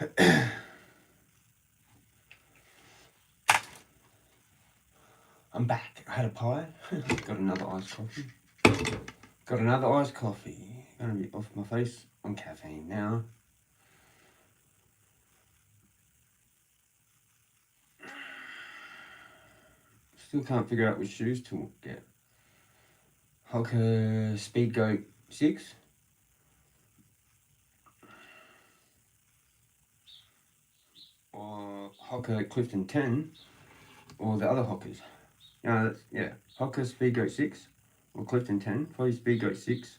I'm back. I had a pie. Got another iced coffee. Got another iced coffee. Gonna be off my face on caffeine now. Still can't figure out which shoes to get. Hoka Speedgoat 6. Or Hoka Clifton 10. Or the other Hokas. Yeah, Hoka Speedgoat 6 or Clifton 10. Probably Speedgoat 6.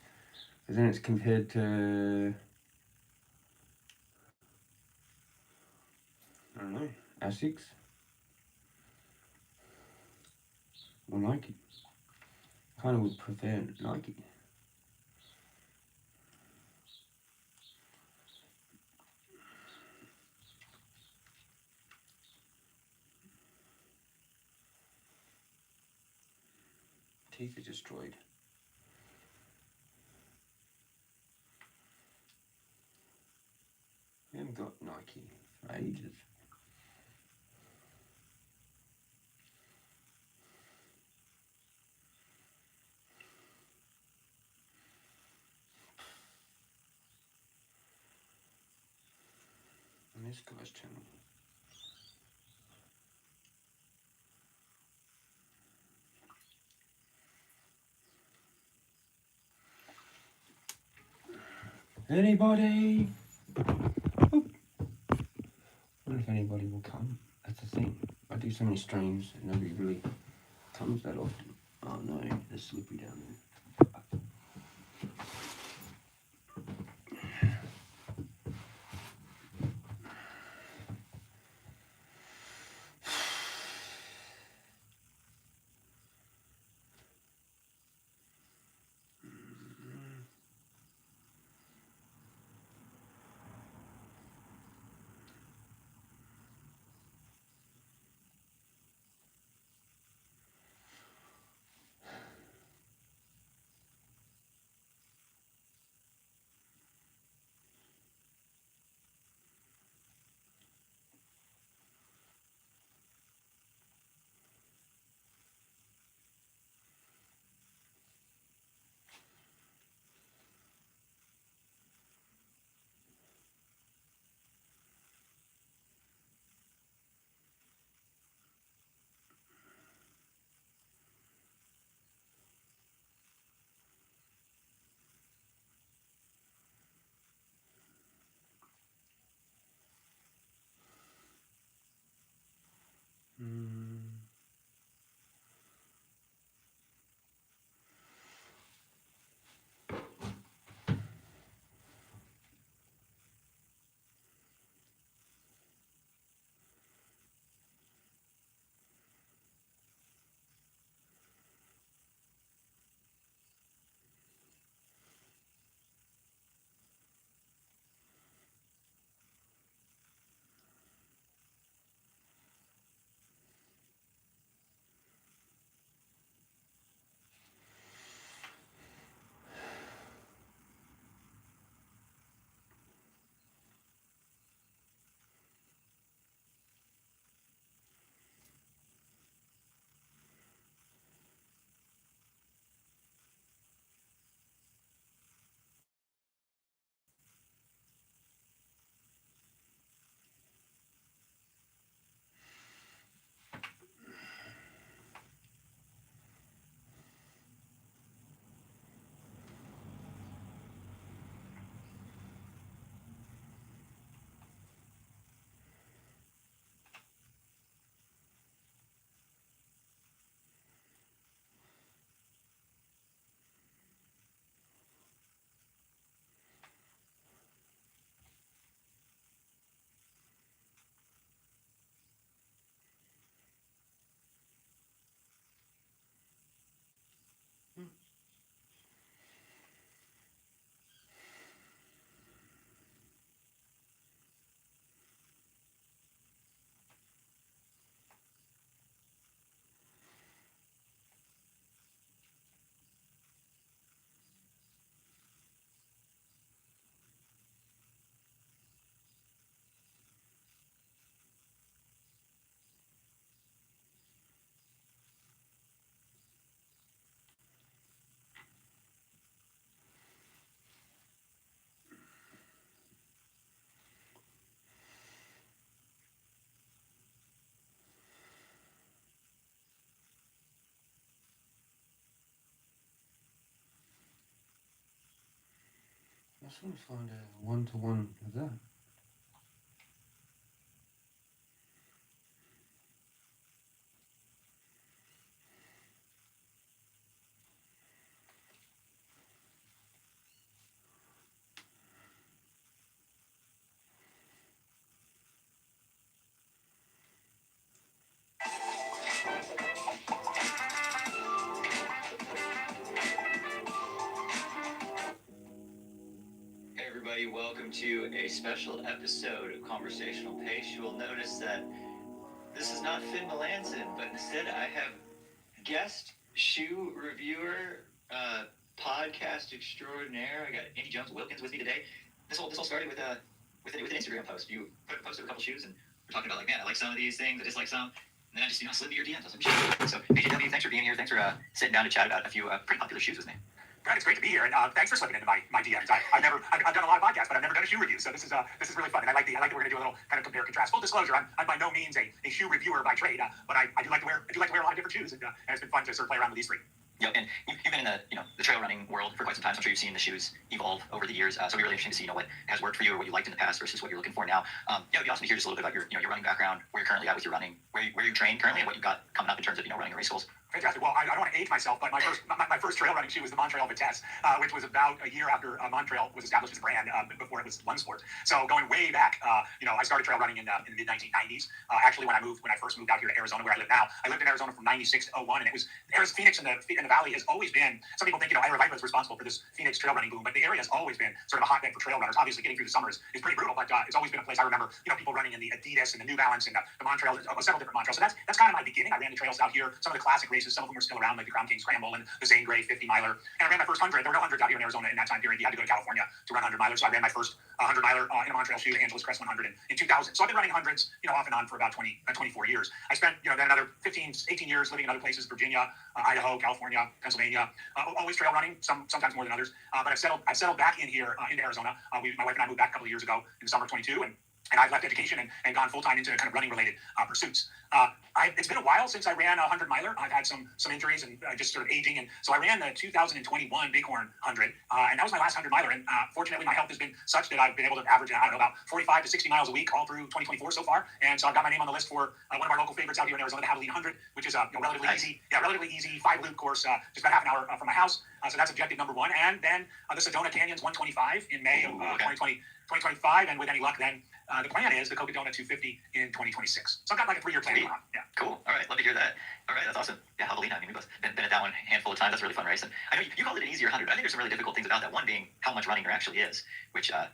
Because then it's compared to, I don't know, Asics or Nike. Kind of would prefer Nike. Teeth are destroyed. We haven't got Nike for ages. On this guy's channel. Anybody? Oh. I wonder if anybody will come. That's the thing. I do so many streams and nobody really comes that often. Oh no, there's slippery down there. I just want to find a one-to-one of that. Hey everybody, welcome to a special episode of Conversational Pace. You will notice that this is not Finn Melanson, but instead I have guest shoe reviewer, podcast extraordinaire. I got Andy Jones Wilkins with me today. This all started with an Instagram post. You posted a couple shoes and we're talking about like, man, I like some of these things, I dislike some. And then I just slid into your DMs. I was like, shit. So AJW, thanks for being here. Thanks for sitting down to chat about a few pretty popular shoes with me. Brad, it's great to be here, and thanks for slipping into my DMs. I've done a lot of podcasts, but I've never done a shoe review, so this is really fun, and I like that we're going to do a little kind of compare contrast. Full disclosure, I'm by no means a shoe reviewer by trade, but I do like to wear a lot of different shoes, and it's been fun to sort of play around with these three. Yep, and you've been in the trail running world for quite some time. So I'm sure you've seen the shoes evolve over the years. So it'd be really interesting to see what has worked for you or what you liked in the past versus what you're looking for now. It'd be awesome to hear just a little bit about your running background, where you're currently at with your running, where you train currently, and what you've got coming up in terms of running race goals. Fantastic. Well, I don't want to age myself, but my first trail running shoe was the Montreal Vitesse, which was about a year after Montreal was established as a brand, before it was One Sport. So going way back, I started trail running in the mid 1990s. Actually, when I first moved out here to Arizona, where I live now, I lived in Arizona from '96 to '01, and it was Phoenix and the Valley has always been. Some people think Ira Viper is responsible for this Phoenix trail running boom, but the area has always been sort of a hotbed for trail runners. Obviously, getting through the summers is pretty brutal, but it's always been a place. I remember people running in the Adidas and the New Balance and the Montreal, several different Montreals. So that's kind of my beginning. I ran the trails out here. Some of the classic races, some of them were still around, like the Crown King Scramble and the Zane Grey 50 miler. And I ran my first 100. There were no hundreds out here in Arizona in that time period. You had to go to California to run 100 milers. So I ran my first 100 miler in a Montreal shoe, the Angeles Crest 100 in 2000. So I've been running hundreds, off and on for about 24 years. I spent, then another 18 years living in other places, Virginia, Idaho, California, Pennsylvania, always trail running, sometimes more than others. But I've settled back in here into Arizona. My wife and I moved back a couple of years ago in the summer of 22, and I've left education and gone full-time into kind of running-related pursuits. It's been a while since I ran a 100-miler. I've had some injuries and just sort of aging. And so I ran the 2021 Bighorn 100, and that was my last 100-miler. And fortunately, my health has been such that I've been able to average, about 45 to 60 miles a week all through 2024 so far. And so I've got my name on the list for one of our local favorites out here in Arizona, the Javelin 100, which is a relatively easy 5-loop course, just about half an hour from my house. So that's objective number one. And then the Sedona Canyons 125 in May of 2025, and with any luck, then the plan is the Cocodona 250 in 2026. So I've got like a 3-year plan going on. Yeah. Cool. All right. Love to hear that. All right. That's awesome. Yeah, Javelina. I mean, we've both been at that one a handful of times. That's a really fun race. And I know you called it an easier 100. I think there's some really difficult things about that. One being how much running there actually is, which kind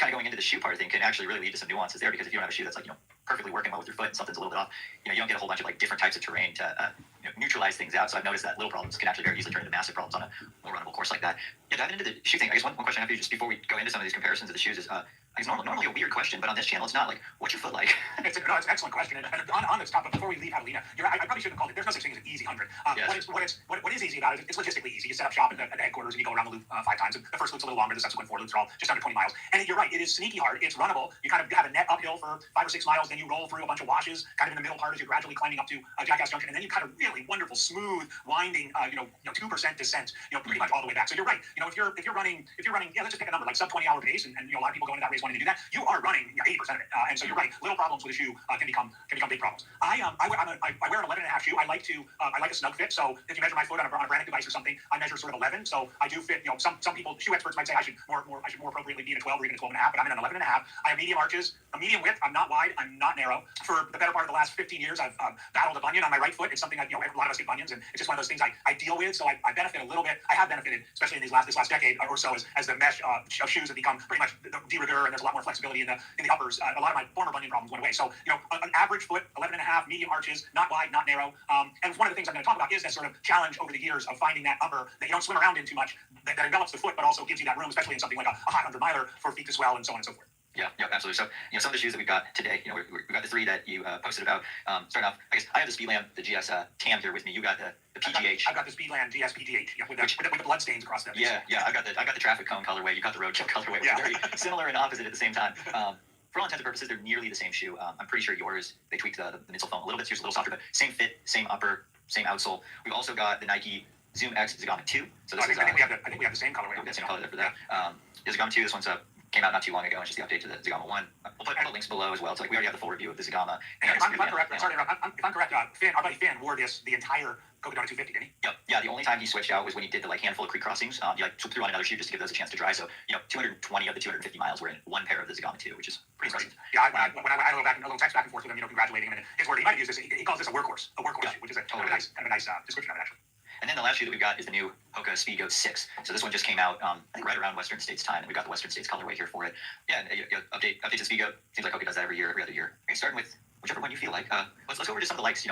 of going into the shoe part of thing can actually really lead to some nuances there, because if you don't have a shoe that's perfectly working well with your foot and something's a little bit off, you don't get a whole bunch of different types of terrain to neutralize things out. So I've noticed that little problems can actually very easily turn into massive problems on a more runnable course like that. Yeah, diving into the shoe thing, I guess one question I have for you just before we go into some of these comparisons of the shoes is, it's normally a weird question, but on this channel it's not like, what's your foot like? It's an excellent question. And on this topic, before we leave Javelina, I probably shouldn't have called it. There's no such thing as an easy 100. Yes. What is easy about it is it's logistically easy. You set up shop at the headquarters and you go around the loop 5 times. And the first loop's a little longer. The subsequent 4 loops are all just under 20 miles. And you're right, it is sneaky hard. It's runnable. You kind of have a net uphill for 5 or 6 miles. Then you roll through a bunch of washes, kind of in the middle part as you're gradually climbing up to Jackass Junction. And then you kind of really wonderful, smooth, winding, 2% descent, pretty much all the way back. So you're right. If you're running, let's just pick a number, like sub 20-hour pace, and a lot of people go into that race wanting to do that. You are running 80% of it. And so you're right. Little problems with a shoe can become big problems. I wear an 11.5 shoe. I like a snug fit. So if you measure my foot on a branding device or something, I measure sort of 11. So I do fit. Some people, shoe experts might say I should more appropriately be in a 12 or even a 12.5, but I'm in an 11.5. I have medium arches, a medium width. I'm not wide. I'm not narrow. For the better part of the last 15 years, I've battled a bunion on my right foot. It's something a lot of us get bunions, and it's just one of those things I deal with. So I benefit a little bit. I have benefited, especially in this last decade or so, as the mesh of shoes have become pretty much de rigueur, and there's a lot more flexibility in the uppers. A lot of my former bunion problems went away. So an average foot, 11.5, medium arches, not wide, not narrow. And one of the things I'm going to talk about is that sort of challenge over the years of finding that upper that you don't swim around in too much, that envelops the foot, but also gives you that room, especially in something like a hot 100-miler for feet to swell and so on and so forth. Yeah, absolutely. So, some of the shoes that we've got today, we've got the 3 that you posted about. Starting off, I guess I have the Speedland, the GS TAM here with me. You got the PGH. I've got the Speedland GS PGH, with the blood stains across them. Yeah. I got the traffic cone colorway. You got the roadkill colorway, which is very similar and opposite at the same time. For all intents and purposes, they're nearly the same shoe. I'm pretty sure yours, they tweaked the midsole foam a little bit, so it's a little softer, but same fit, same upper, same outsole. We've also got the Nike Zoom X Zagama 2. So I this is think we have the same colorway. the same color there for that. The Zagama 2, this one's came out not too long ago. It's just the update to the Zagama 1. We'll put links below as well. It's like we already have the full review of the Zagama. And if I'm correct, sorry to interrupt. If I'm correct, Finn, our buddy Finn wore this the entire Codona 250, didn't he? Yep. Yeah. The only time he switched out was when he did the handful of creek crossings. He threw on another shoe just to give those a chance to dry. So 220 of the 250 miles were in one pair of the Zagama 2, which is pretty impressive. Yeah. When I had a little text back and forth with him, congratulating him, and his word he might have used this. He calls this a workhorse shoe, which is kind of a nice description of it actually. And then the last shoe that we've got is the new Hoka Speedgoat 6. So this one just came out, I think right around Western States time, and we've got the Western States colorway here for it. Yeah, update to Speedgoat. Seems like Hoka does that every other year. Okay, starting with whichever one you feel like. Let's go over just some of the likes,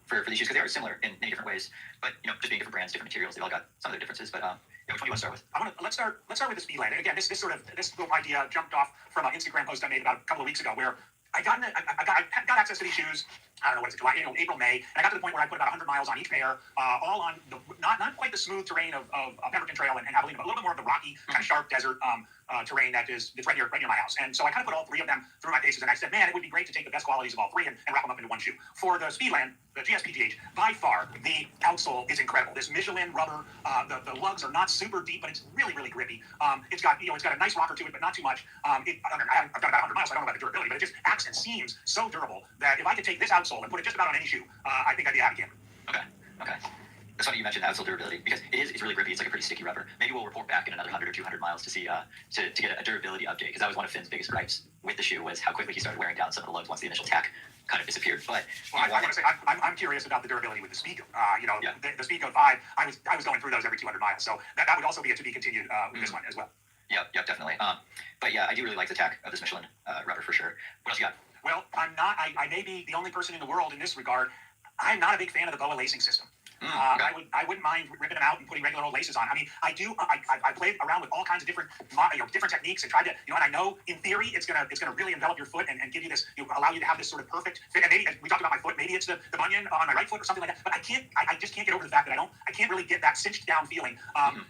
for these shoes, because they are similar in many different ways. But just being different brands, different materials, they all got some of their differences. But which one do you want to start with? Let's start with the Speedland. And again, this little idea jumped off from an Instagram post I made about a couple of weeks ago, where I got access to these shoes. I don't know what it's July, April, May, and I got to the point where I put about 100 miles on each pair, all on the not quite the smooth terrain of Pemberton Trail and Abilene, but a little bit more of the rocky, kind of sharp desert terrain that's right near my house. And so I kind of put all three of them through my paces, and I said, man, it would be great to take the best qualities of all three and wrap them up into one shoe. For the Speedland, the GSPGH, by far the outsole is incredible. This Michelin rubber, the lugs are not super deep, but it's really, really grippy. It's got a nice rocker to it, but not too much. I've done about 100 miles, so I don't know about the durability, but it just acts and seems so durable that if I could take this outsole and put it just about on any shoe, I think I'd be a happy camper. Okay. That's funny you mentioned outsole durability, because it's really grippy. It's like a pretty sticky rubber. Maybe we'll report back in another 100 or 200 miles to see to get a durability update, because that was one of Finn's biggest gripes with the shoe, was how quickly he started wearing down some of the lugs once the initial tack kind of disappeared. But I want to say I'm curious about the durability with the Speedgoat. The Speedgoat 5, I was going through those every 200 miles, so that would also be to be continued with this one as well. Yep, definitely. But yeah, I do really like the tack of this Michelin rubber for sure. What else you got? Well, I may be the only person in the world in this regard. I'm not a big fan of the BOA lacing system. Okay. I wouldn't mind ripping them out and putting regular old laces on. I mean, I played around with all kinds of different techniques and tried to, and I know in theory it's gonna really envelop your foot and give you this, allow you to have this sort of perfect fit. And maybe we talked about my foot, maybe it's the bunion on my right foot or something like that. But I just can't get over the fact that I can't really get that cinched down feeling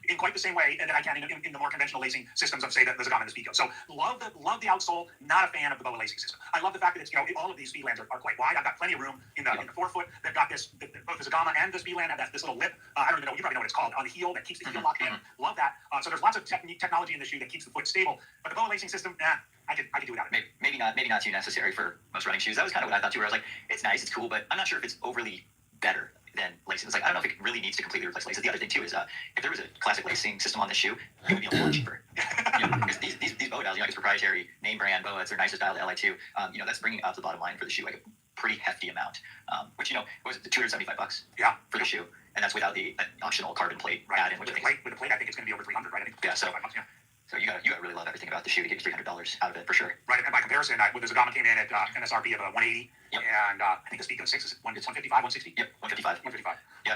in quite the same way that I can in the more conventional lacing systems of, say, the Zagama and the Speedgoat. So love the outsole. Not a fan of the BOA lacing system. I love the fact that it's all of these Speedlands are quite wide. I've got plenty of room in the forefoot. They've got this, both the Zagama and the Speedland have this little lip. I don't even know. You probably know what it's called, on the heel that keeps the heel locked in. Love that. So there's lots of technology in the shoe that keeps the foot stable. But the BOA lacing system, I could do without it. Maybe not too necessary for most running shoes. That was kind of what I thought too. Where I was like, it's nice, it's cool, but I'm not sure if it's overly better than lacing. It's like, I don't know if it really needs to completely replace laces. The other thing too is if there was a classic lacing system on this shoe, it would be a lot cheaper. Because these BOA dials, it's proprietary name brand BOA. It's their nicest dial, the Li2. That's bringing out the bottom line for the shoe like a pretty hefty amount. Which was $275. Yeah. For the shoe. And that's without the optional carbon plate add-in, which with the plate, I think it's going to be over $300, right? I think so you gotta really love everything about the shoe to get $300 out of it for sure. Right, and by comparison, with the Zagama came in at MSRP of 180, and I think the Speedgoat 6 is 155, 160. Yep, 155. 155. Yeah.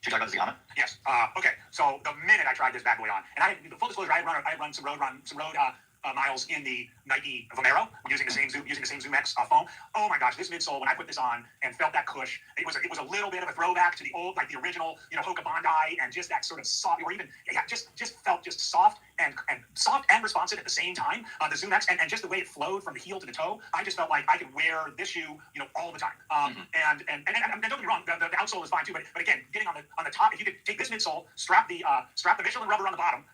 Should we talk about the Zagama? Yes. Okay. So the minute I tried this bad boy on, and full disclosure, I had run some road miles in the Nike Vomero using the same Zoom X foam. Oh my gosh, this midsole, when I put this on and felt that cush, it was a little bit of a throwback to the old, like the original, Hoka Bondi, and just that sort of soft, or even just felt just soft and responsive at the same time. The Zoom X and just the way it flowed from the heel to the toe, I just felt like I could wear this shoe, all the time. And don't get me wrong, the outsole is fine too. But again, getting on the top, if you could take this midsole, strap the Michelin rubber on the bottom,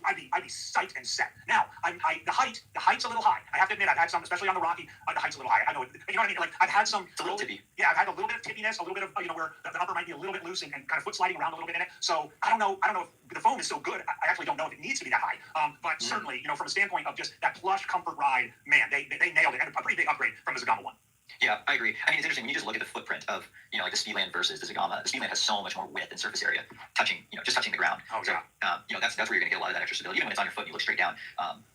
I'd be psyched and set. Now, the height's a little high. I have to admit, I've had some, especially on the Rocky, the height's a little high. I know, you know what I mean? Like I've had some. It's a little tippy. Yeah, I've had a little bit of tippiness, a little bit of where the upper might be a little bit loose and kind of foot sliding around a little bit in it. So I don't know if the foam is so good. I actually don't know if it needs to be that high. But certainly, from a standpoint of just that plush comfort ride, man, they nailed it, and a pretty big upgrade from the Zagama 1. Yeah, I agree. I mean, it's interesting when you just look at the footprint of, like the Speedland versus the Zagama. The Speedland has so much more width and surface area, just touching the ground. Oh, yeah. So, that's where you're going to get a lot of that extra stability. Even when it's on your foot and you look straight down,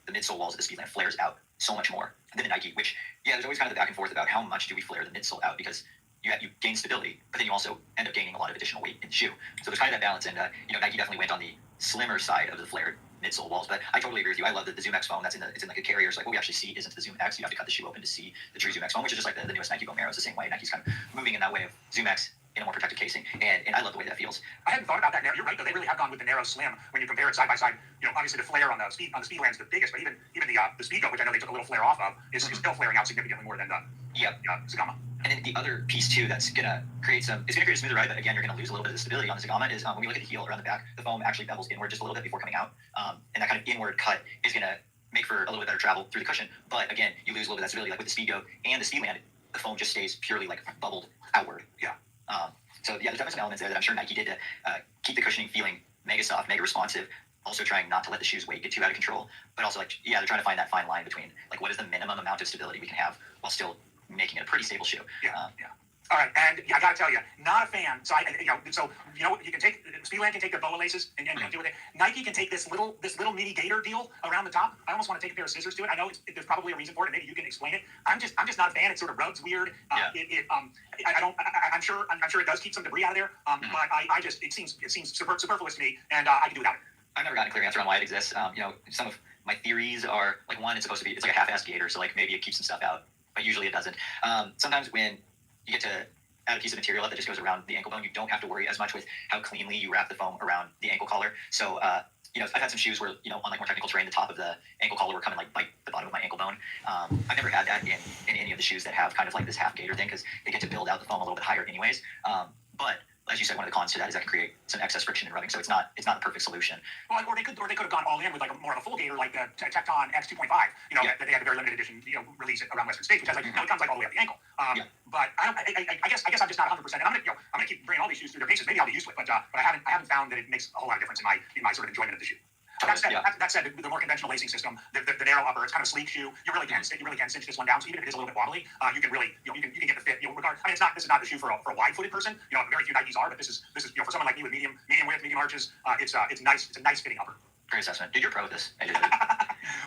the midsole walls of the Speedland flares out so much more than the Nike, which, there's always kind of the back and forth about how much do we flare the midsole out, because you gain stability, but then you also end up gaining a lot of additional weight in the shoe. So there's kind of that balance, and, Nike definitely went on the slimmer side of the flared midsole walls, but I totally agree with you. I love the Zoom X foam. It's in like a carrier. It's like what we actually see isn't the Zoom X. You have to cut the shoe open to see the true Zoom X foam, which is just like the newest Nike Vomero. It's the same way. Nike's kind of moving in that way of Zoom X in a more protective casing, and I love the way that feels. I hadn't thought about that. You're right, though. They really have gone with the narrow slim when you compare it side by side. Obviously the flare on the Speedland's the biggest, but even the Speedgoat, which I know they took a little flare off of, is still flaring out significantly more than Yep. Zagama. And then the other piece too that's gonna create a smoother ride, but again you're gonna lose a little bit of the stability on the Zagama is when we look at the heel around the back, the foam actually bevels inward just a little bit before coming out, and that kind of inward cut is gonna make for a little bit better travel through the cushion. But again, you lose a little bit of that stability, like with the Speedgo and the Speedland, the foam just stays purely like bubbled outward. Yeah. So yeah, there's definitely some elements there that I'm sure Nike did to keep the cushioning feeling mega soft, mega responsive. Also trying not to let the shoe's weight get too out of control, but also like they're trying to find that fine line between like what is the minimum amount of stability we can have while still making it a pretty stable shoe. Yeah. All right, and I gotta tell you, not a fan. So you can take Speedland can take their boa laces and deal with it. Nike can take this little mini gator deal around the top. I almost want to take a pair of scissors to it. I know there's probably a reason for it, and maybe you can explain it. I'm just not a fan. It sort of rubs weird. I'm sure it does keep some debris out of there. But it seems superfluous to me, and I can do without it. I've never gotten a clear answer on why it exists. Some of my theories are like one, it's like a half-assed gator, so like maybe it keeps some stuff out, but usually it doesn't. Sometimes when you get to add a piece of material that just goes around the ankle bone, you don't have to worry as much with how cleanly you wrap the foam around the ankle collar. So, I've had some shoes where, on like more technical terrain, the top of the ankle collar will come and like bite the bottom of my ankle bone. I've never had that in any of the shoes that have kind of like this half gator thing because they get to build out the foam a little bit higher anyways. But as you said, one of the cons to that is that can create some excess friction in rubbing, so it's not the perfect solution. Well, or they could have gone all in with like more of a full gator, like the Tecton X 2.5. That they had a very limited edition, release around Western States, which has like it comes like all the way up the ankle. But I guess I'm just not 100%. And I'm gonna keep bringing all these shoes through their paces. Maybe I'll be used to it, but I haven't found that it makes a whole lot of difference in my sort of enjoyment of the shoe. That said, the more conventional lacing system, the narrow upper, it's kind of a sleek shoe. You really can cinch this one down. So even if it is a little bit wobbly, you can really you can get the fit. This is not the shoe for a wide-footed person. Very few Nikes are, but this is for someone like me with medium width, medium arches. It's nice. It's a nice fitting upper. Great assessment. Dude, you're pro with this.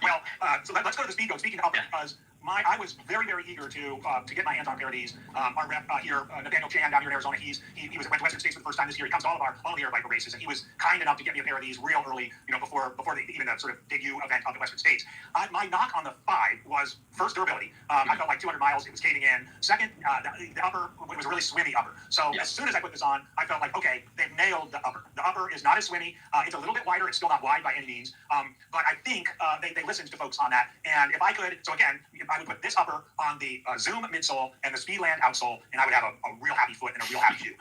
Well, so let's go to the Speedgo. Speaking of upper, because I was very, very eager to get my hands on a pair of these. Our rep here, Nathaniel Chan down here in Arizona, he went to Western States for the first time this year. He comes to all the air biker races, and he was kind enough to get me a pair of these real early, before even the sort of debut event of the Western States. My knock on the 5 was first durability. I felt like 200 miles, it was caving in. Second, the upper, it was a really swimmy upper. So as soon as I put this on, I felt like, okay, they've nailed the upper. The upper is not as swimmy. It's a little bit wider. It's still not wide by any means. But I think they listened to folks on that. And if I could, so again, I would put this upper on the Zoom midsole and the Speedland outsole, and I would have a real happy foot and a real happy shoe.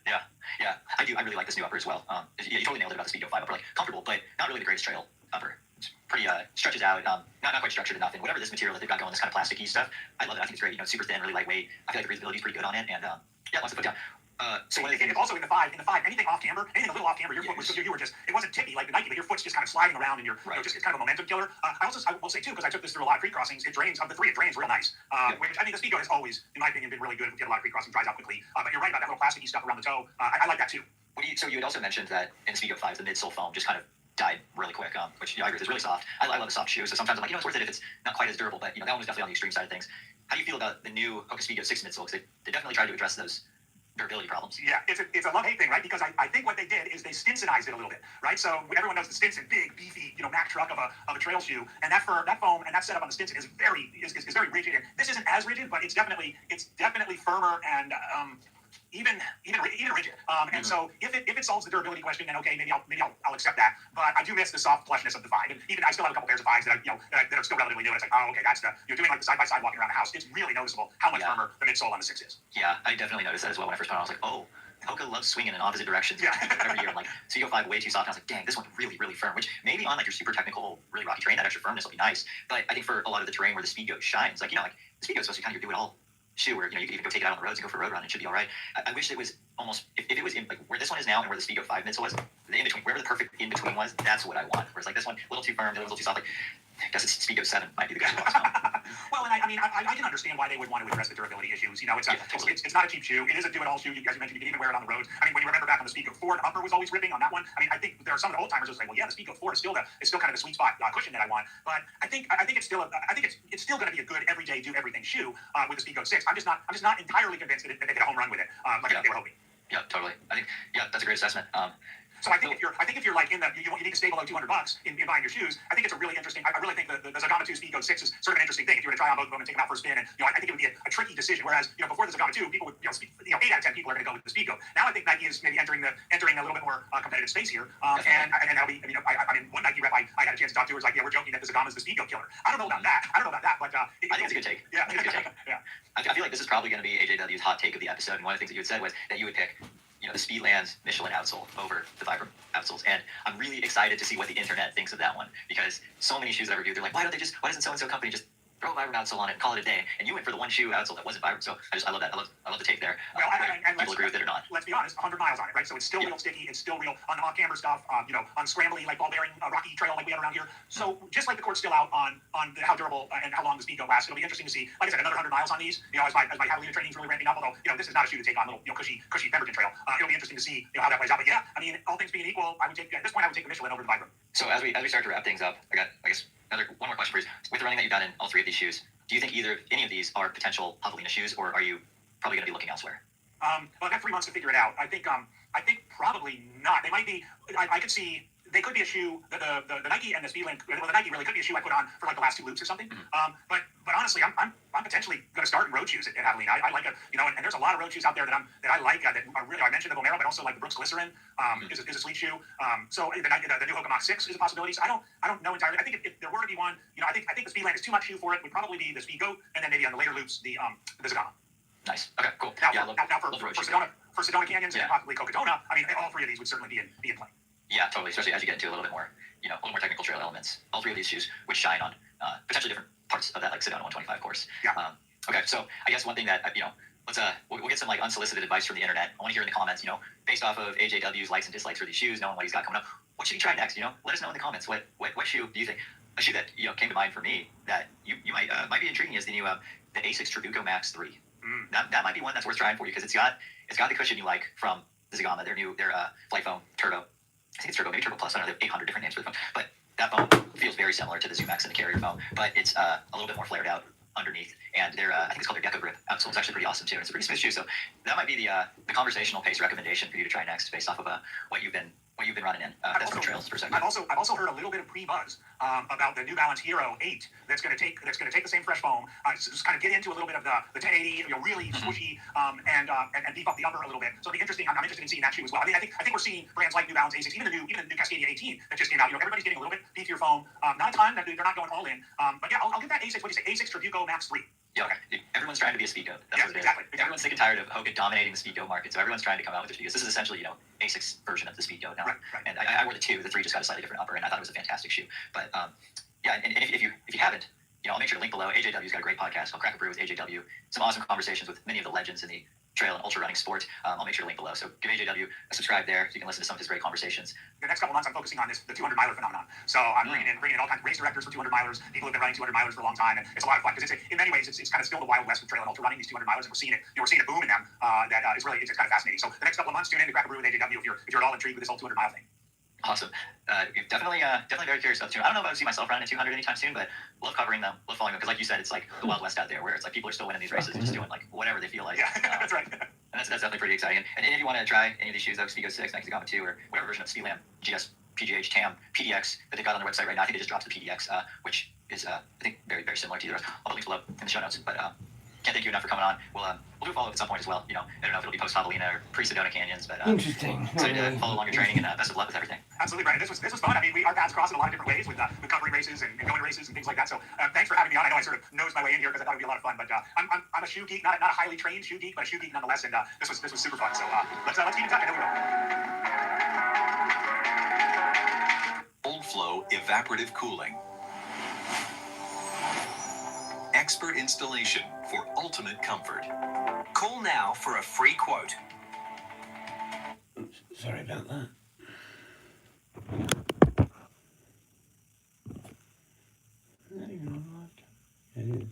Yeah, I do. I really like this new upper as well. You totally nailed it about the Speedgo 5 upper. Like comfortable, but not really the greatest trail upper. It's pretty stretches out. Not quite structured enough. And whatever this material that they've got going, this kind of plasticky stuff, I love it. I think it's great. It's super thin, really lightweight. I feel like the breathability is pretty good on it, and lots to put down. So also in the 5, anything off camber, anything a little off camber, your foot was you were just, it wasn't tippy like the Nike, but your foot's just kind of sliding around, and it's kind of a momentum killer. I will say too, because I took this through a lot of pre-crossings, it drains real nice. Which I think the Speedgo has always, in my opinion, been really good. We get a lot of pre-crossing, dries out quickly. But you're right about that little plasticky stuff around the toe. I like that too. So you had also mentioned that in the Speedgo 5, the midsole foam just kind of died really quick, which I agree with is really soft. I love a soft shoe, so sometimes I'm like, it's worth it if it's not quite as durable, but that one was definitely on the extreme side of things. How do you feel about the new Hoka Speedgo 6 midsole? Because they definitely tried to address those durability problems. Yeah, it's a love-hate thing, right? Because I think what they did is they Stinsonized it a little bit, right? So everyone knows the Stinson, big, beefy, Mack truck of a trail shoe, and that foam and that setup on the Stinson is very rigid. And this isn't as rigid, but it's definitely firmer and even rigid. And so if it solves the durability question, then okay, maybe I'll accept that. But I do miss the soft plushness of the 5. And even I still have a couple pairs of 5s that that are still relatively new. And it's like, oh, okay, that's you're doing like the side by side walking around the house. It's really noticeable how much firmer the midsole on the 6 is. Yeah, I definitely noticed that as well when I first put it on. I was like, oh, Hoka loves swinging in opposite directions every year. Like Speedgo 5 way too soft. And I was like, dang, this one's really, really firm. Which maybe on like your super technical, really rocky terrain, that extra firmness will be nice. But I think for a lot of the terrain where the Speedgo shines, like the Speedgo is supposed to kind of do it all shoe where you could even go take it out on the roads and go for a road run. It should be all right. I wish it was almost if it was in like where this one is now and where the Speedgo 5 midsole was, the in between, wherever the perfect in between was, that's what I want. Whereas like this one, a little too firm, the other a little too soft. Like I guess it's Speedgo 7 might be the good one. Well, and I can understand why they would want to address the durability issues. It's not a cheap shoe. It is a do-it-all shoe. You guys mentioned you can even wear it on the roads. I mean, when you remember back on the Speedgo 4, the upper was always ripping on that one. I mean, I think there are some of the old timers who say, well, yeah, the Speedgo 4 is still kind of the sweet spot cushion that I want. But I think it's still going to be a good everyday do everything shoe with the Speedgo 6. I'm just not entirely convinced that they get a home run with it like they were hoping. Yeah, totally. I think that's a great assessment. So I think if you're like in the you need to stay below $200 in buying your shoes, I think it's a really interesting. I really think the Zagama 2 Speedgoat 6 is sort of an interesting thing. If you were to try on both of them and take them out for a spin, and I think it would be a tricky decision. Whereas before the Zagama 2, people would 8 out of 10 people are going to go with the Speedgoat. Now I think Nike is maybe entering a little bit more competitive space here, and that'll be. One Nike rep I had a chance to talk to was like, yeah, we're joking that the Zagama is the Speedgoat killer. I don't know about that, but I think it's a good take. Yeah, I think it's a good take. Yeah. I feel like this is probably going to be AJW's hot take of the episode. And one of the things that you had said was that you would pick, the Speedlands Michelin outsole over the Vibram outsoles. And I'm really excited to see what the internet thinks of that one, because so many shoes that I reviewed, they're like, why doesn't so-and-so company just throw a Vibram outsole on it and call it a day? And you went for the one shoe outsole that wasn't Vibram. So I love that. I love the take there. Well, and people agree with it or not. Let's be honest, 100 miles on it, right? So it's still real sticky. It's still real on camber stuff, on scrambly, like ball bearing, rocky trail like we have around here. So just like the court's still out on how durable and how long the Speedgoat lasts, it'll be interesting to see, like I said, another 100 miles on these, as my Javelina training is really ramping up, although, this is not a shoe to take on little, cushy Pemberton trail. It'll be interesting to see, how that plays out. But yeah, all things being equal, at this point, I would take the Michelin over the Vibram. So as we start to wrap things up, I got, I guess, one more question for you. With the running that you've done in all three of these shoes, do you think any of these are potential Javelina shoes, or are you probably going to be looking elsewhere? Well, I've got 3 months to figure it out. I think probably not. They might be. I could see they could be a shoe. The Nike and the Speedland. Well, the Nike really could be a shoe I put on for like the last 2 loops or something. But honestly, I'm potentially going to start in road shoes at Javelina. I like and there's a lot of road shoes out there that I like. That are really, I mentioned the Vomero, but also like the Brooks Glycerin is a sweet shoe. So the new Hoka Mach 6 is a possibility. So I don't know entirely. I think if there were to be one, I think the Speedland is too much shoe for it. Would probably be the Speedgoat, and then maybe on the later loops the Zagama. Nice. Okay, cool. Now, Yeah, for Sedona Canyons and possibly Cocodona, all 3 of these would certainly be in play. Yeah, totally. Especially as you get into a little bit more, a little more technical trail elements. All 3 of these shoes would shine on potentially different parts of that like Sedona 125 course. Yeah. Okay, so I guess one thing that let's we'll get some like unsolicited advice from the internet. I want to hear in the comments, based off of AJW's likes and dislikes for these shoes, knowing what he's got coming up, what should he try next? Let us know in the comments. What shoe do you think? A shoe that came to mind for me that you might be intriguing is the new the A6 Trabuco Max 3. That might be one that's worth trying for you, because it's got the cushion you like from the Zagama, their Flight Foam Turbo. I think it's Turbo, maybe Turbo Plus. I don't know, they have 800 different names for the foam, but that foam feels very similar to the ZoomX and the Carrier foam, but it's a little bit more flared out underneath, and I think it's called their Gecko Grip outsole. It's actually pretty awesome too, and it's a pretty smooth shoe. So that might be the conversational pace recommendation for you to try next, based off of what you've been running in. That's for trails for a second. I've also heard a little bit of pre-buzz about the New Balance Hero 8 that's going to take the same fresh foam, just kind of get into a little bit of the 1080, really swooshy, and beef up the upper a little bit. So it'll be interesting. I'm interested in seeing that shoe as well. I think we're seeing brands like New Balance A6, even the new Cascadia 18 that just came out. Everybody's getting a little bit beefier foam. Not a ton. They're not going all in. But yeah, I'll get that A6. What do you say? A6 Trabuco Max 3. Yeah, okay. Everyone's trying to be a Speedgoat. That's what it is. Exactly. Everyone's sick and tired of Hoka dominating the Speedgoat market, so everyone's trying to come out with their Speedgoats. This is essentially, A6 version of the Speedgoat now. Right. And I wore the 2. The 3 just got a slightly different upper, and I thought it was a fantastic shoe. But yeah, and if you haven't, I'll make sure to link below. AJW's got a great podcast called Crack a Brew with AJW. Some awesome conversations with many of the legends in the trail and ultra running sport. I'll make sure to link below. So give AJW a subscribe there so you can listen to some of his great conversations. The next couple months, I'm focusing on the 200 miler phenomenon. So I'm bringing in all kinds of race directors for 200 milers, people who've been running 200 milers for a long time, and it's a lot of fun because in many ways it's kind of still the Wild West of trail and ultra running, these 200 milers, and we're seeing a boom in them that is really it's kind of fascinating. So the next couple of months, tune in to Crack a Brew with AJW if you're at all intrigued with this whole 200 mile thing. Awesome. Definitely very curious about the 200. I don't know if I would see myself running a 200 anytime soon, but love covering them, love following them, because like you said, it's like the Wild West out there, where it's like people are still winning these races and just doing like whatever they feel like. Yeah, that's right. And that's definitely pretty exciting. And if you want to try any of these shoes, Speedgoat 6, Nike Zagama 2, or whatever version of Speedland, GS, PGH, TAM, PDX that they've got on their website right now, I think they just dropped the PDX, which is I think very, very similar to the rest. I'll link below in the show notes. But can't thank you enough for coming on. We'll do a follow-up at some point as well. I don't know if it'll be post-Javelina or pre-Sedona Canyons, but interesting. Excited to follow along your training, and best of luck with everything. Absolutely, Brian. This was fun. Our paths cross in a lot of different ways with covering races and going to races and things like that. So thanks for having me on. I know I sort of nosed my way in here because I thought it would be a lot of fun, but I'm a shoe geek, not a highly trained shoe geek, but a shoe geek nonetheless. And this was super fun. So let's keep in touch. I know we will. Cold flow evaporative cooling. Expert installation for ultimate comfort. Call now for a free quote. Sorry about that. Not even on live. It is.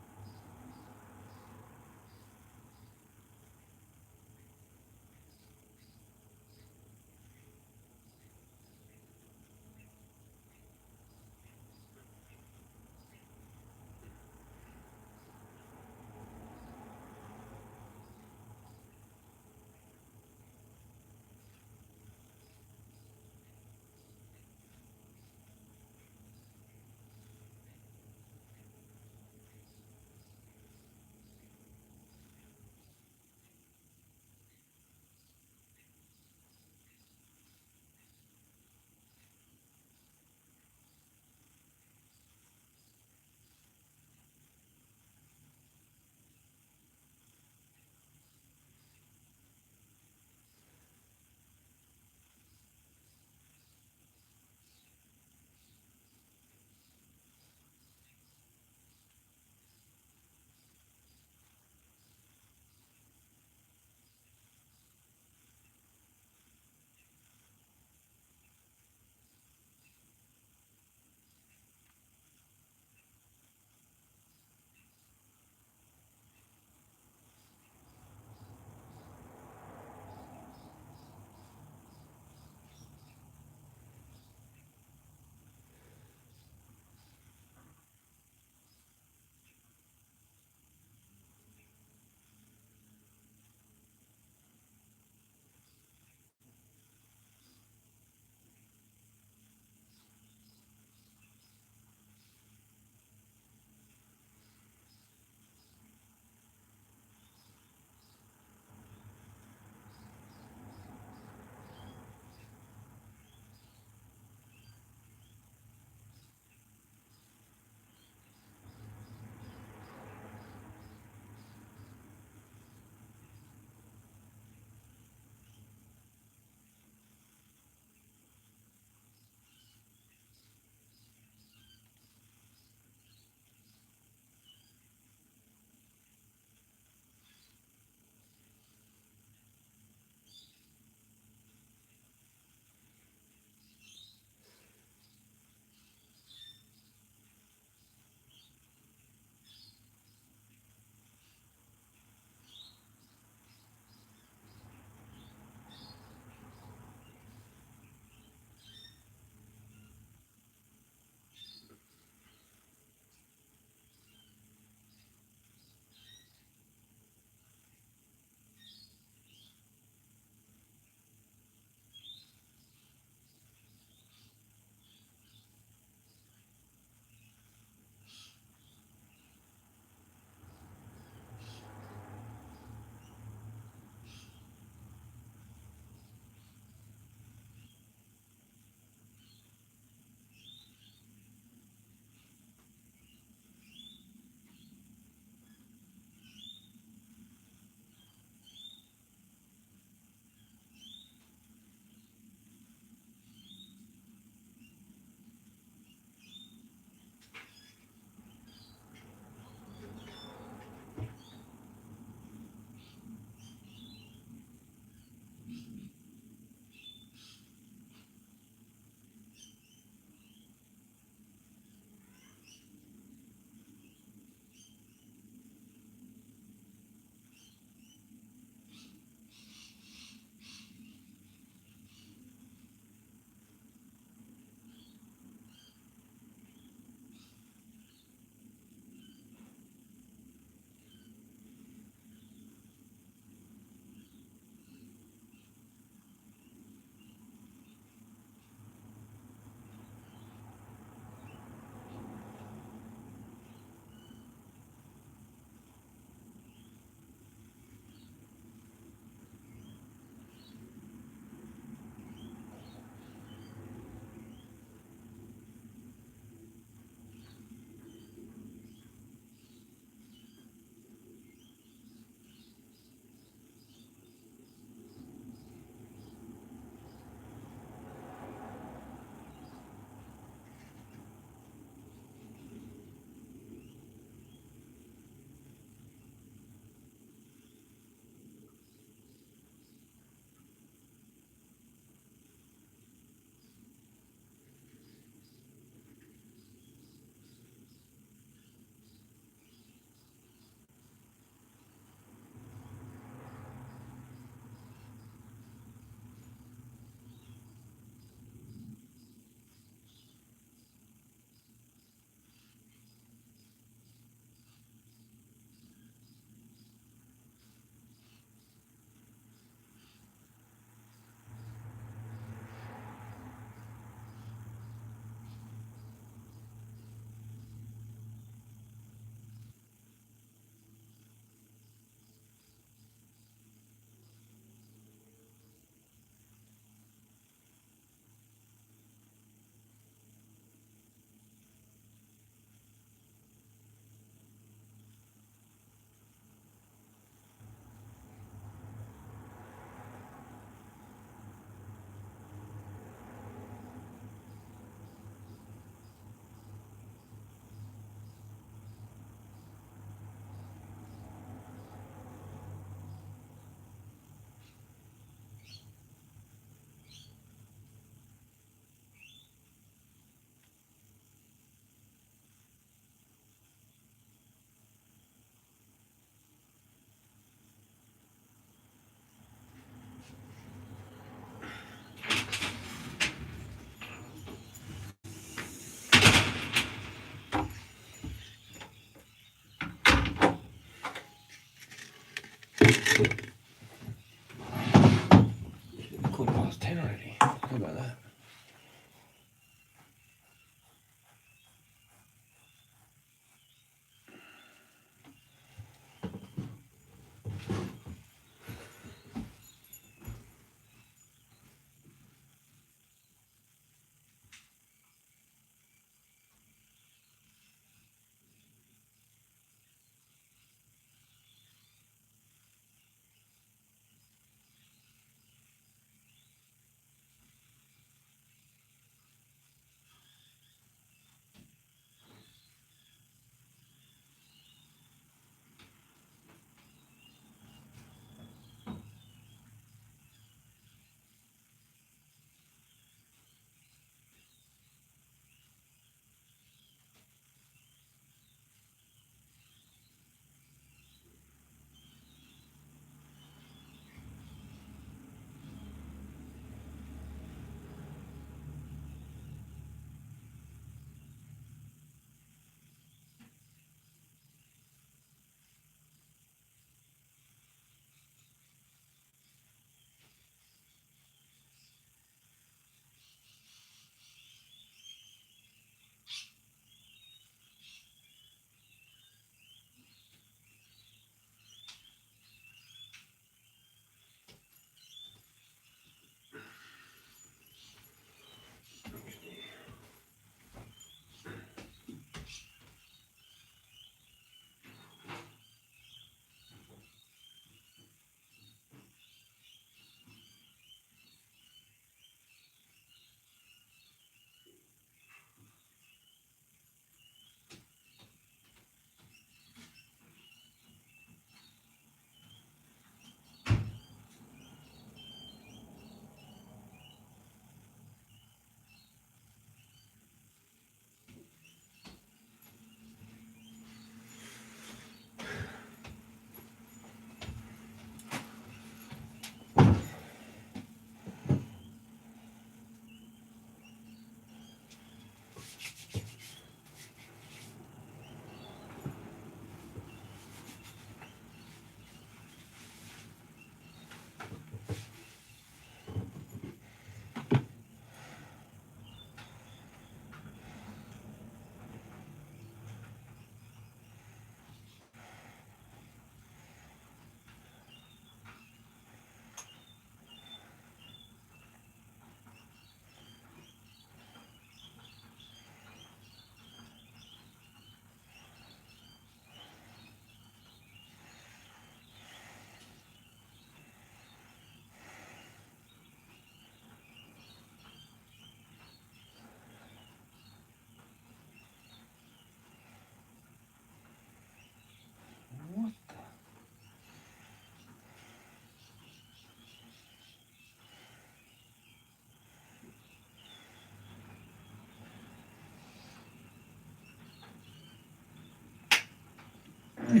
I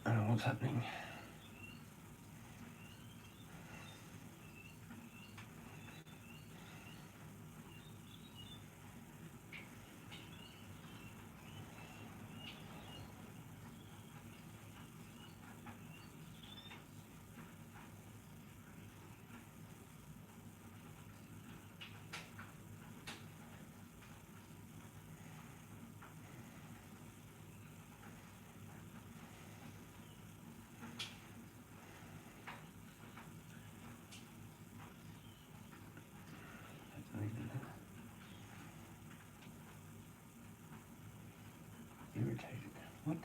don't know what's happening. Irritated. What?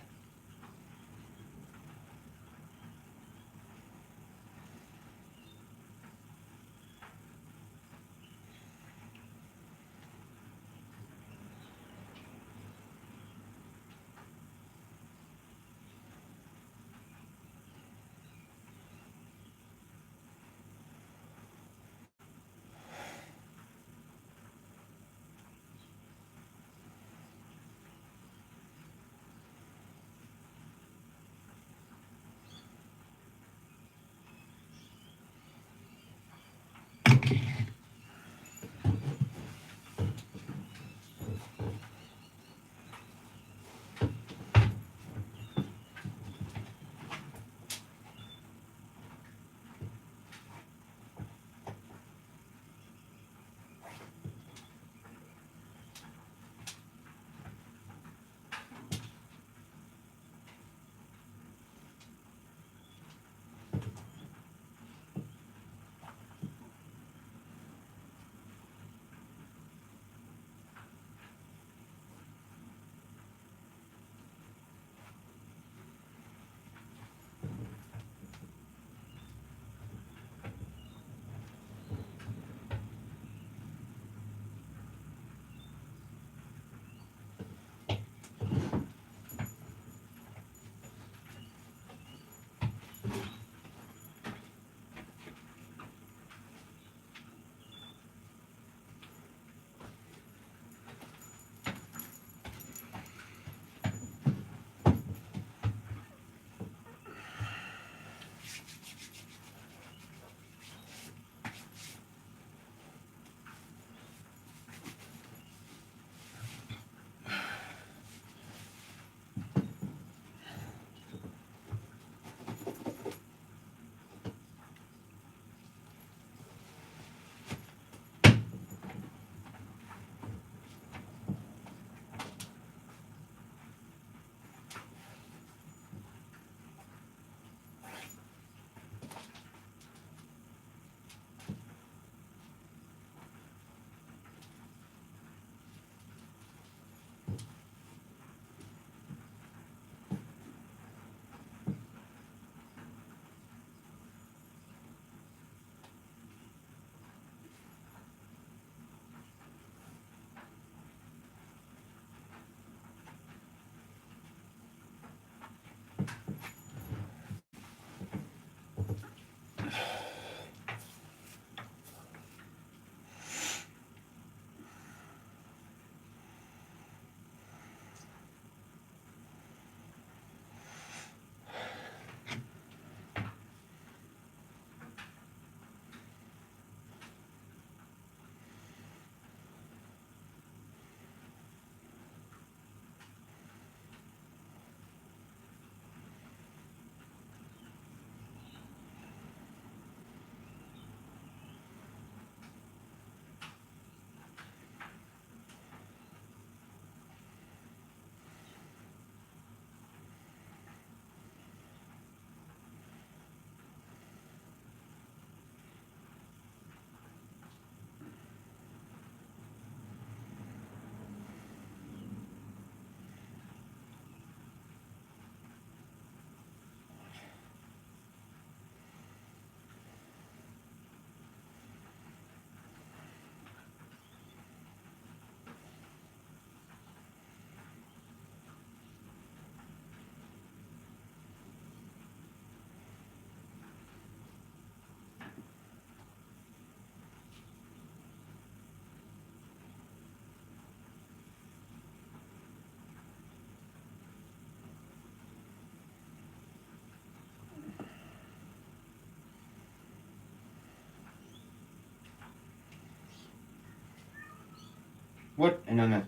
What? No.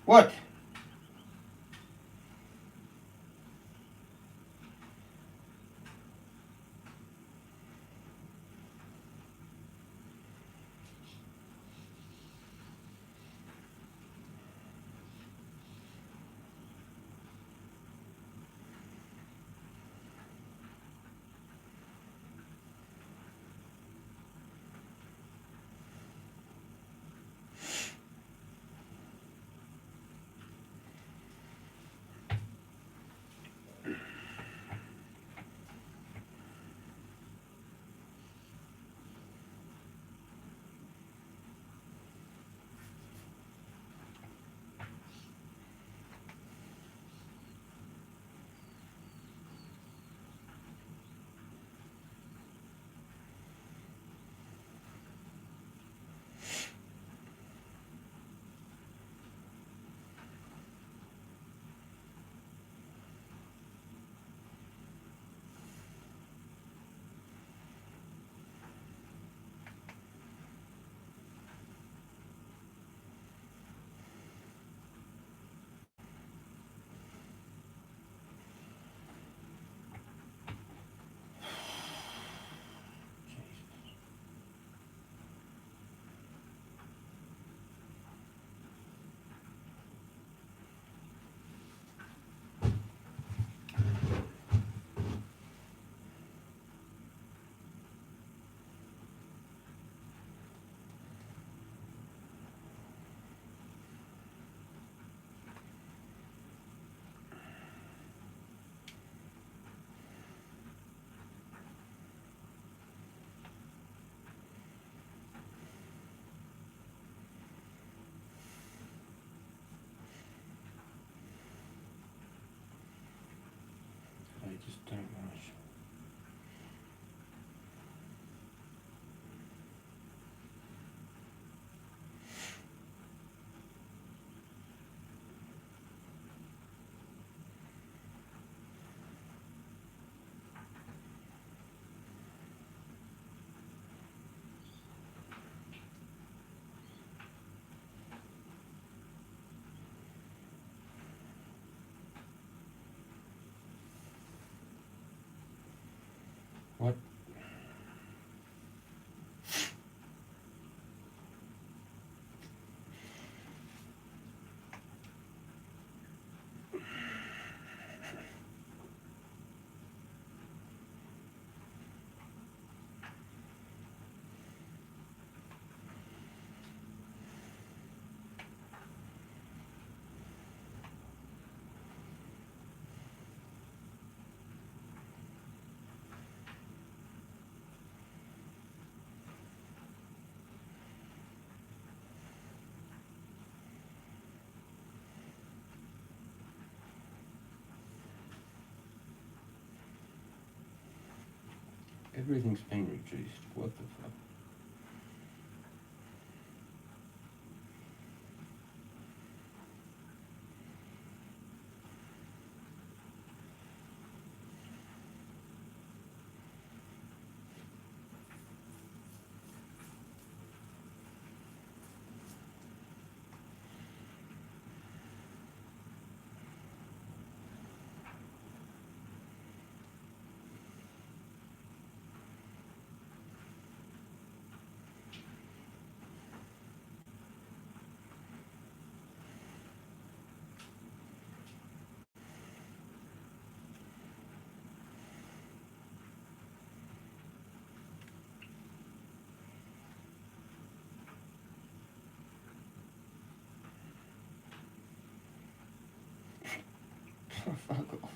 What? I just don't want to show. What? Everything's been reduced. What the fuck? Fuck off.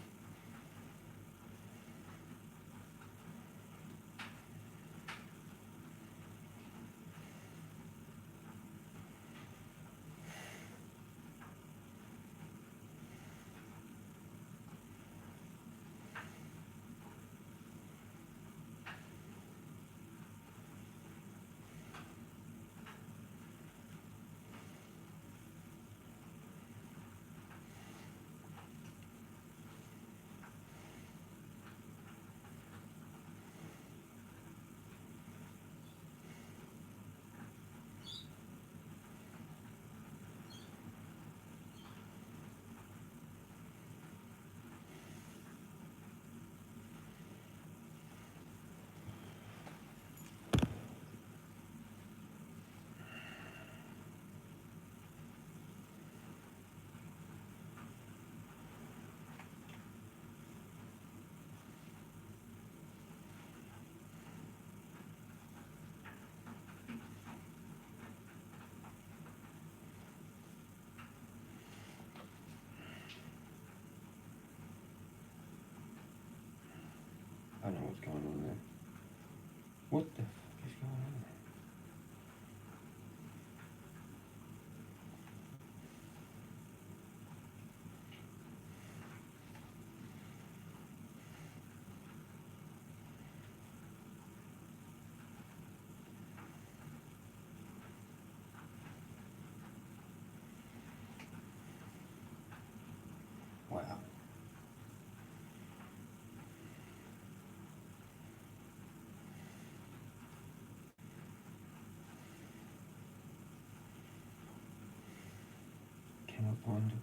I know what's going on there. What the fuck is going on there? Wow. Cannot find it.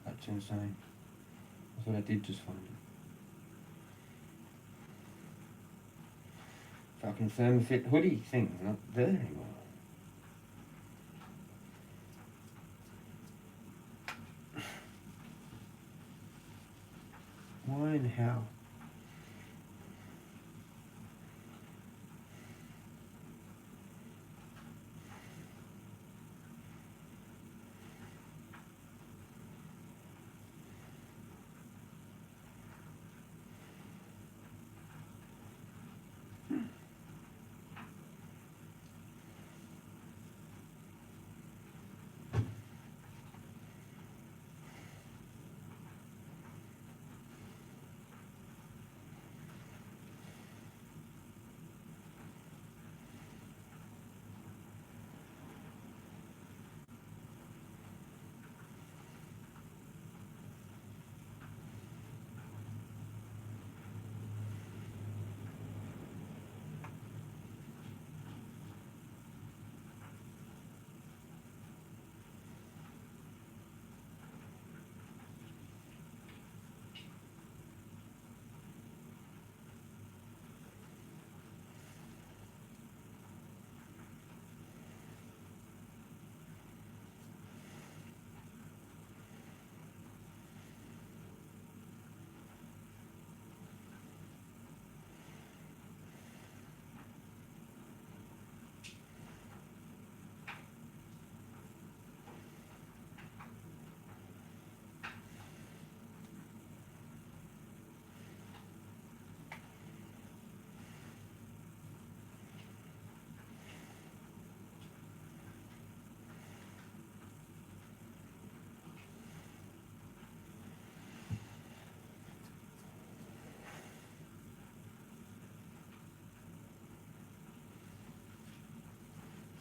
That's insane. I thought I did just find it. Fucking thermofit hoodie thing, not there anymore. Why and how?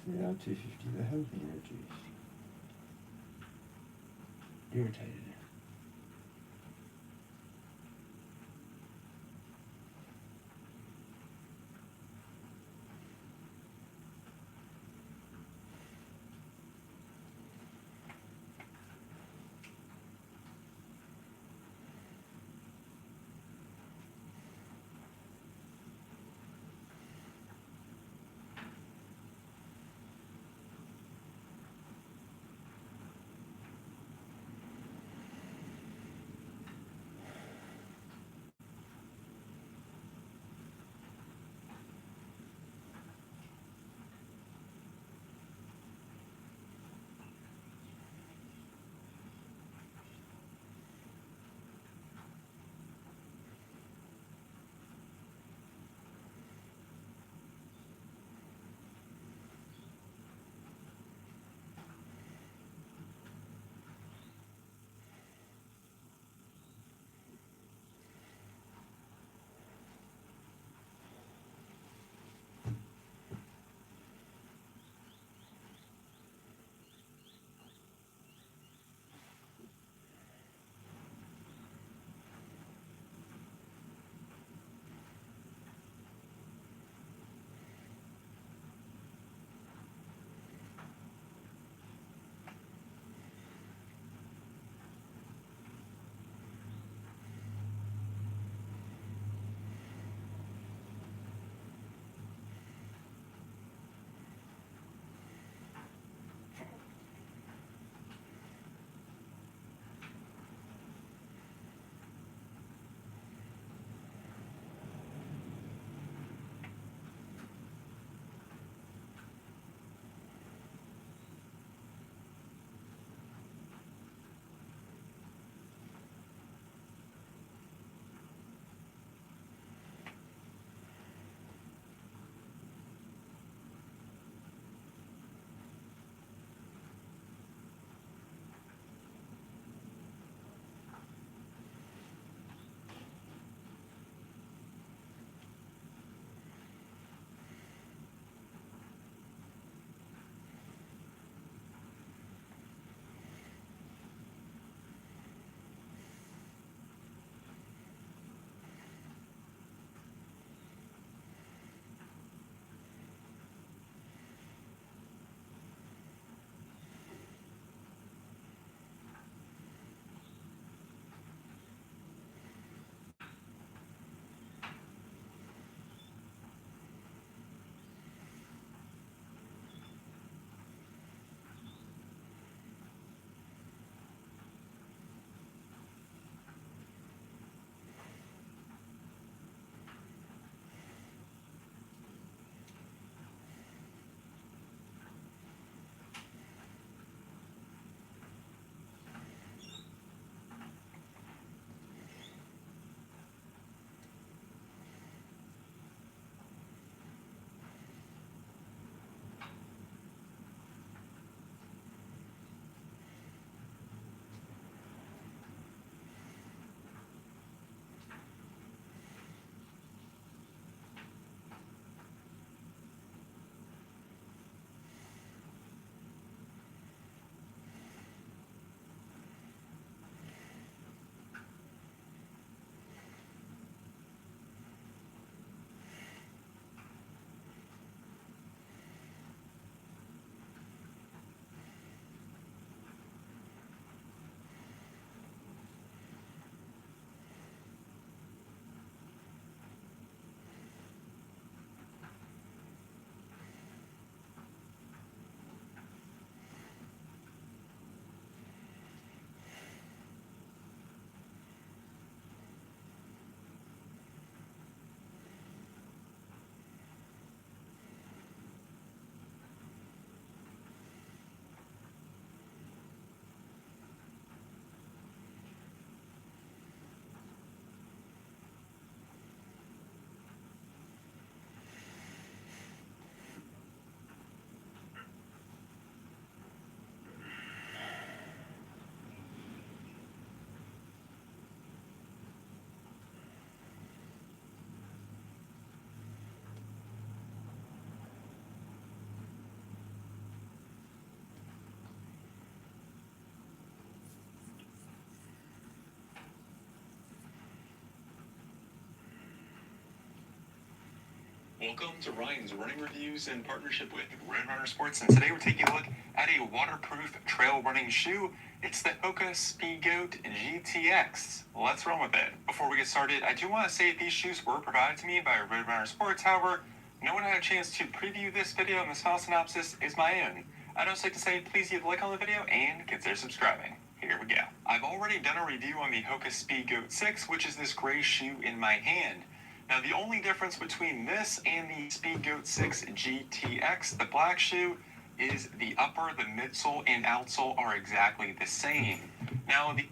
Yeah, 250, they have been reduced. Irritated. Welcome to Ryan's Running Reviews in partnership with Red Runner Sports, and today we're taking a look at a waterproof trail running shoe. It's the Hoka Speedgoat GTX. Let's run with it. Before we get started, I do want to say these shoes were provided to me by Red Runner Sports. However, no one had a chance to preview this video, and this file synopsis is my own. I'd also like to say please leave a like on the video and consider subscribing. Here we go. I've already done a review on the Hoka Speedgoat 6, which is this gray shoe in my hand. Now, the only difference between this and the Speedgoat 6 GTX, the black shoe, is the upper, the midsole, and outsole are exactly the same. Now, the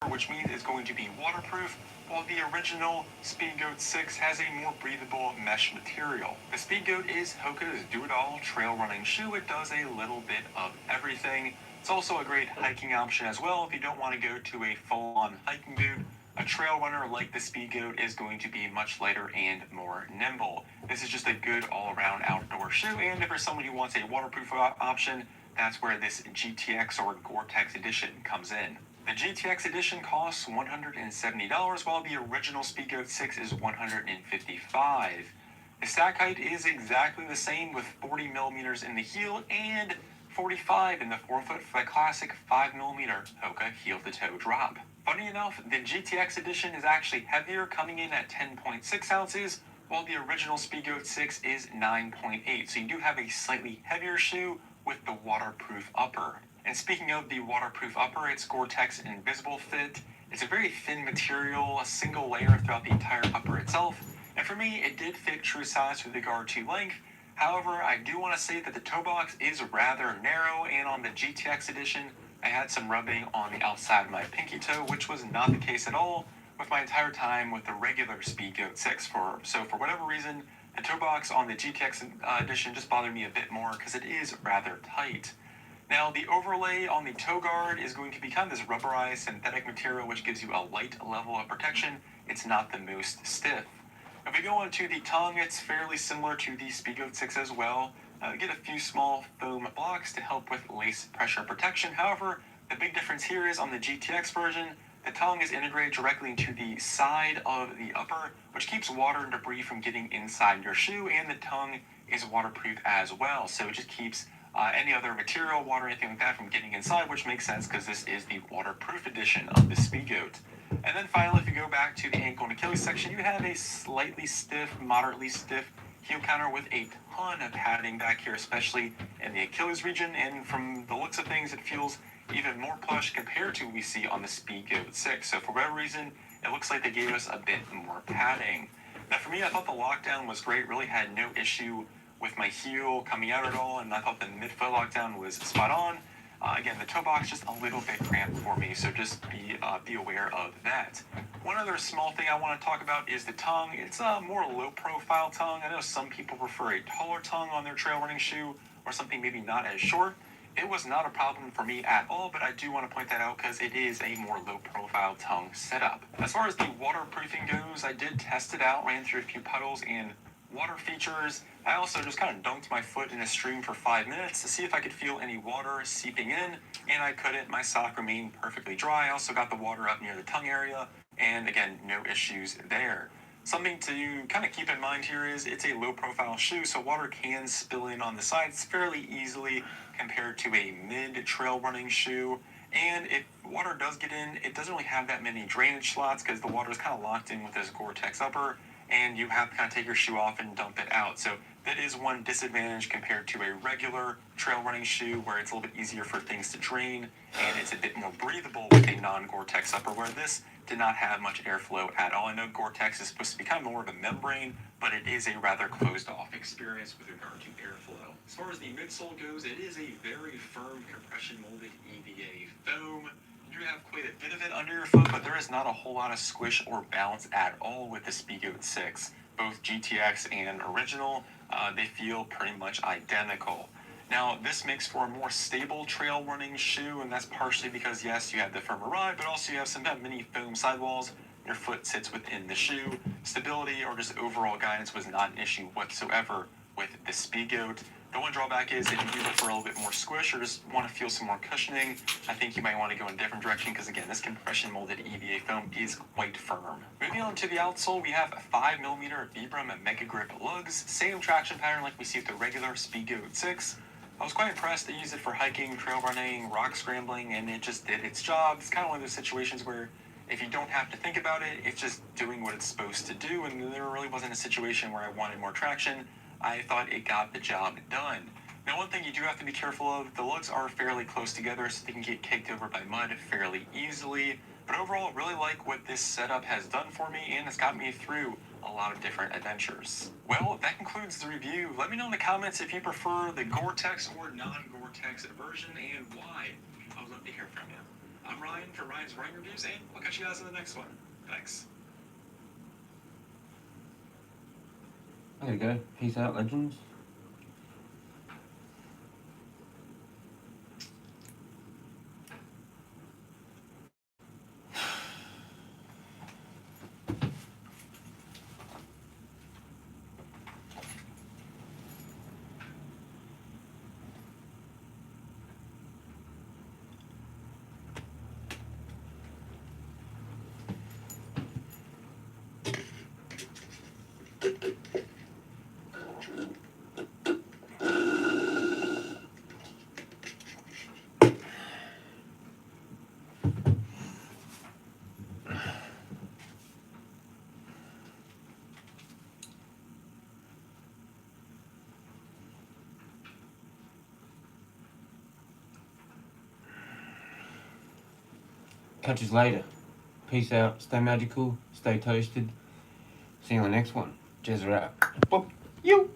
which means it's going to be waterproof, while the original Speedgoat 6 has a more breathable mesh material. The Speedgoat is Hoka's do-it-all trail running shoe. It does a little bit of everything. It's also a great hiking option as well if you don't want to go to a full-on hiking boot. A trail runner like the Speedgoat is going to be much lighter and more nimble. This is just a good all-around outdoor shoe, and if you're someone who wants a waterproof option, that's where this GTX or Gore-Tex edition comes in. The GTX edition costs $170, while the original Speedgoat 6 is $155. The stack height is exactly the same, with 40 millimeters in the heel and 45 in the forefoot for the classic 5mm Hoka heel-to-toe drop. Funny enough, the GTX edition is actually heavier, coming in at 10.6 ounces, while the original Speedgoat 6 is 9.8. So you do have a slightly heavier shoe with the waterproof upper. And speaking of the waterproof upper, it's Gore-Tex Invisible Fit. It's a very thin material, a single layer throughout the entire upper itself. And for me, it did fit true size with regard to length. However, I do want to say that the toe box is rather narrow, and on the GTX edition, I had some rubbing on the outside of my pinky toe, which was not the case at all with my entire time with the regular Speedgoat 6. So for whatever reason, the toe box on the GTX edition just bothered me a bit more because it is rather tight. Now, the overlay on the toe guard is going to be kind of this rubberized synthetic material, which gives you a light level of protection. It's not the most stiff. If we go on to the tongue, it's fairly similar to the Speedgoat 6 as well. Get a few small foam blocks to help with lace pressure protection. However, the big difference here is on the GTX version, the tongue is integrated directly into the side of the upper, which keeps water and debris from getting inside your shoe, and the tongue is waterproof as well. So it just keeps any other material, water, anything like that from getting inside, which makes sense because this is the waterproof edition of the Speedgoat. And then finally, if you go back to the ankle and Achilles section, you have a slightly stiff, moderately stiff heel counter with a ton of padding back here, especially in the Achilles region. And from the looks of things, it feels even more plush compared to what we see on the Speedgoat 6. So for whatever reason, it looks like they gave us a bit more padding. Now for me, I thought the lockdown was great, really had no issue with my heel coming out at all, and I thought the midfoot lockdown was spot on. Again, the toe box just a little bit cramped for me, so just be aware of that. One other small thing I want to talk about is the tongue. It's a more low-profile tongue. I know some people prefer a taller tongue on their trail running shoe, or something maybe not as short. It was not a problem for me at all, but I do want to point that out because it is a more low-profile tongue setup. As far as the waterproofing goes, I did test it out, ran through a few puddles and water features. I also just kind of dunked my foot in a stream for 5 minutes to see if I could feel any water seeping in, and I couldn't. My sock remained perfectly dry. I also got the water up near the tongue area, and again, no issues there. Something to kind of keep in mind here is it's a low-profile shoe, so water can spill in on the sides fairly easily compared to a mid-trail running shoe. And if water does get in, it doesn't really have that many drainage slots because the water is kind of locked in with this Gore-Tex upper, and you have to kind of take your shoe off and dump it out. So that is one disadvantage compared to a regular trail running shoe where it's a little bit easier for things to drain, and it's a bit more breathable with a non-Gore-Tex upper, where this did not have much airflow at all. I know Gore-Tex is supposed to be kind of more of a membrane, but it is a rather closed-off experience with regard to airflow. As far as the midsole goes, it is a very firm compression-molded EVA foam. You have quite a bit of it under your foot, but there is not a whole lot of squish or bounce at all with the Speedgoat 6. Both GTX and original, they feel pretty much identical. Now, this makes for a more stable trail running shoe, and that's partially because, yes, you have the firmer ride, but also you have some mini foam sidewalls. Your foot sits within the shoe. Stability or just overall guidance was not an issue whatsoever with the Speedgoat. The one drawback is if you do look for a little bit more squish or just want to feel some more cushioning, I think you might want to go in a different direction because, again, this compression molded EVA foam is quite firm. Moving on to the outsole, we have 5mm Vibram Mega Grip lugs. Same traction pattern like we see with the regular Speedgoat 6. I was quite impressed. They used it for hiking, trail running, rock scrambling, and it just did its job. It's kind of one of those situations where if you don't have to think about it, it's just doing what it's supposed to do, and there really wasn't a situation where I wanted more traction. I thought it got the job done. Now, one thing you do have to be careful of, the lugs are fairly close together, so they can get caked over by mud fairly easily. But overall, really like what this setup has done for me, and it's got me through a lot of different adventures. Well, that concludes the review. Let me know in the comments if you prefer the Gore-Tex or non-Gore-Tex version and why. I would love to hear from you. I'm Ryan for Ryan's Running Reviews, and I'll catch you guys in the next one. Thanks. There you go. Peace out, legends. Catch us later. Peace out. Stay magical. Stay toasted. See you on the next one. Jezza out. Boop. You.